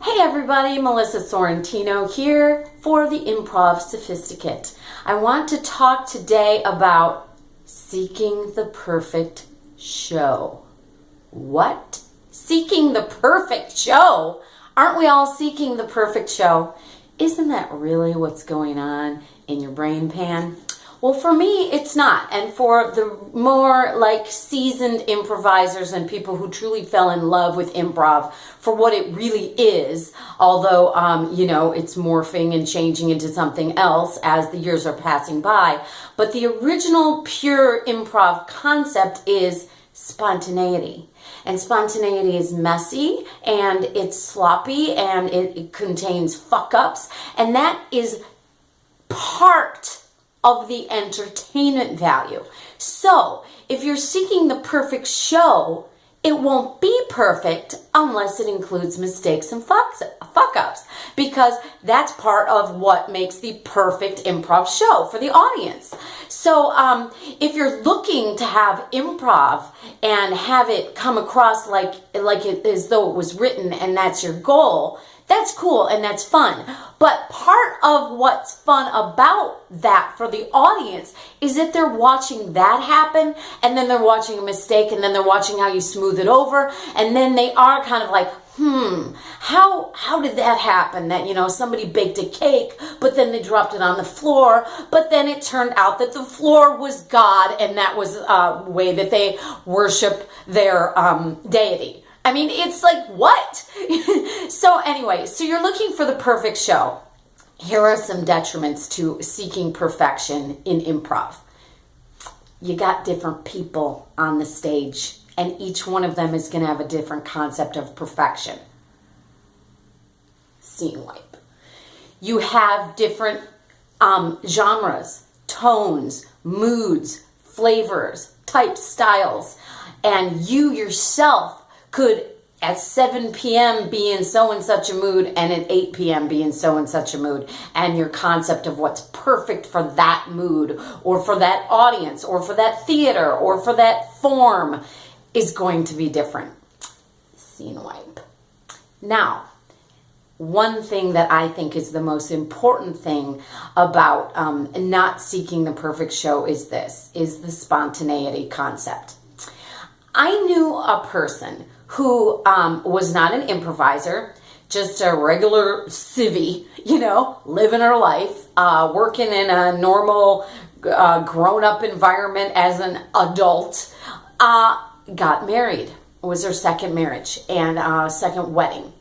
Hey everybody, Melissa Sorrentino here for the Improv Sophisticate. I want to talk today about seeking the perfect show. What? Seeking the perfect show? Aren't we all seeking the perfect show? Isn't that really what's going on in your brain pan? Well, for me, it's not. And for the more like seasoned improvisers and people who truly fell in love with improv for what it really is, although, it's morphing and changing into something else as the years are passing by. But the original pure improv concept is spontaneity. And spontaneity is messy and it's sloppy and it contains fuck-ups. And that is part of the entertainment value. So, if you're seeking the perfect show, it won't be perfect unless it includes mistakes and fuck-ups, because that's part of what makes the perfect improv show for the audience. So, if you're looking to have improv and have it come across like it as though it was written and that's your goal, that's cool and that's fun. But part of what's fun about that for the audience is that they're watching that happen, and then they're watching a mistake, and then they're watching how you smooth it over, and then they are kind of like, how did that happen? That, somebody baked a cake, but then they dropped it on the floor, but then it turned out that the floor was God, and that was a way that they worship their deity. I mean, it's like, what? So anyway, so you're looking for the perfect show. Here are some detriments to seeking perfection in improv. You got different people on the stage, and each one of them is going to have a different concept of perfection. Scene wipe. You have different genres, tones, moods, flavors, types, styles, and you yourself could at 7 p.m. be in so and such a mood, and at 8 p.m. be in so and such a mood, and your concept of what's perfect for that mood or for that audience or for that theater or for that form is going to be different. Scene wipe. Now, one thing that I think is the most important thing about not seeking the perfect show is the spontaneity concept. I knew a person who was not an improviser, just a regular civvy, living her life, working in a normal grown-up environment as an adult, got married. It was her second marriage and second wedding.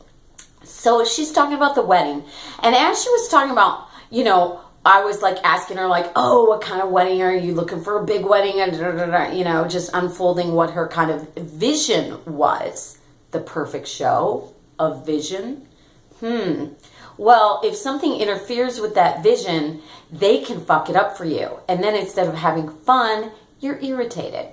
So she's talking about the wedding. And as she was talking about, I was like asking her like, oh, what kind of wedding are you looking for? A big wedding? And just unfolding what her kind of vision was. The perfect show of vision. Well, if something interferes with that vision, they can fuck it up for you. And then instead of having fun, you're irritated.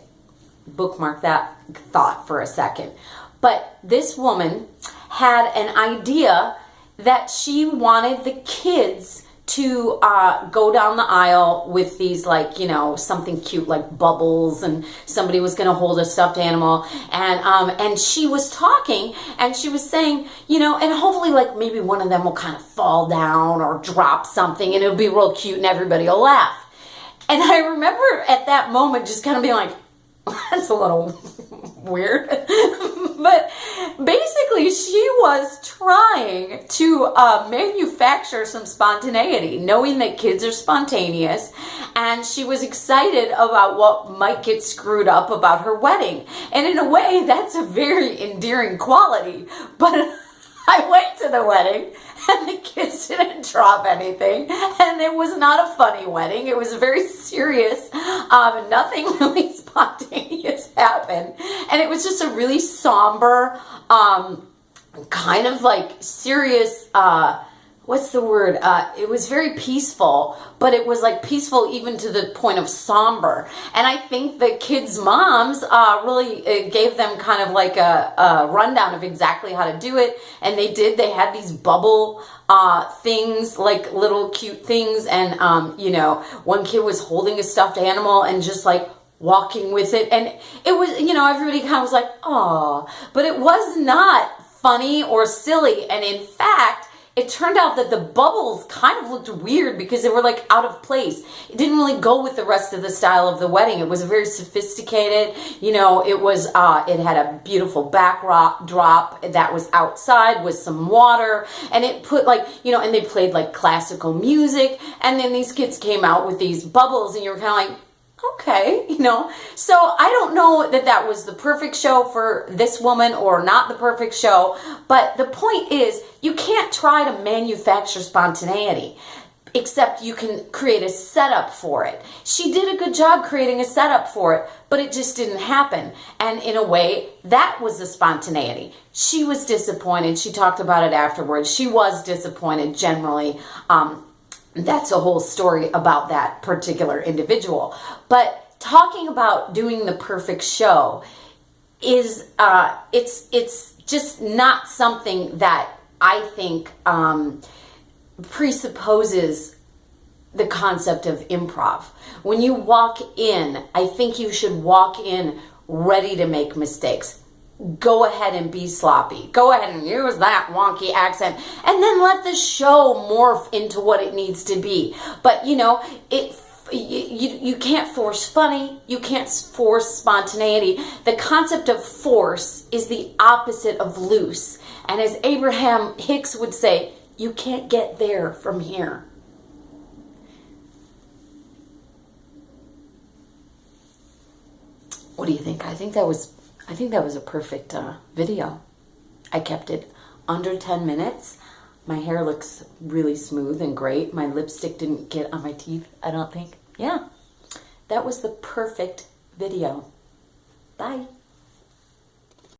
Bookmark that thought for a second. But this woman had an idea that she wanted the kids to go down the aisle with these something cute like bubbles, and somebody was going to hold a stuffed animal, and she was talking and she was saying, and hopefully maybe one of them will kind of fall down or drop something and it'll be real cute and everybody will laugh. And I remember at that moment just kind of being like, that's a little weird. But basically she was trying to manufacture some spontaneity, knowing that kids are spontaneous, and she was excited about what might get screwed up about her wedding. And in a way, that's a very endearing quality. But I went to the wedding and the kids didn't drop anything, and it was not a funny wedding. It was very serious. Nothing really spontaneous happened, and it was just a really somber, kind of like serious, what's the word? It was very peaceful, but it was like peaceful even to the point of somber. And I think the kids' moms really gave them kind of like a rundown of exactly how to do it. And they did. They had these bubble things, like little cute things. And, one kid was holding a stuffed animal and just like walking with it. And it was, everybody kind of was like, oh, but it was not funny or silly. And in fact, it turned out that the bubbles kind of looked weird because they were like out of place. It didn't really go with the rest of the style of the wedding. It was very sophisticated. You know, it was, it had a beautiful backdrop that was outside with some water. And it put like, you know, and they played like classical music. And then these kids came out with these bubbles and you were kind of like, okay, you know. So I don't know that that was the perfect show for this woman or not the perfect show, but the point is you can't try to manufacture spontaneity, except you can create a setup for it. She did a good job creating a setup for it, but it just didn't happen. And in a way, that was the spontaneity. She was disappointed. She talked about it afterwards. She was disappointed generally. That's a whole story about that particular individual. But talking about doing the perfect show is, it's just not something that I think presupposes the concept of improv. When you walk in, I think you should walk in ready to make mistakes. Go ahead and be sloppy. Go ahead and use that wonky accent and then let the show morph into what it needs to be. But you know, you can't force funny. You can't force spontaneity. The concept of force is the opposite of loose. And as Abraham Hicks would say, you can't get there from here. What do you think? I think that was a perfect video. I kept it under 10 minutes. My hair looks really smooth and great. My lipstick didn't get on my teeth, I don't think. Yeah, that was the perfect video. Bye.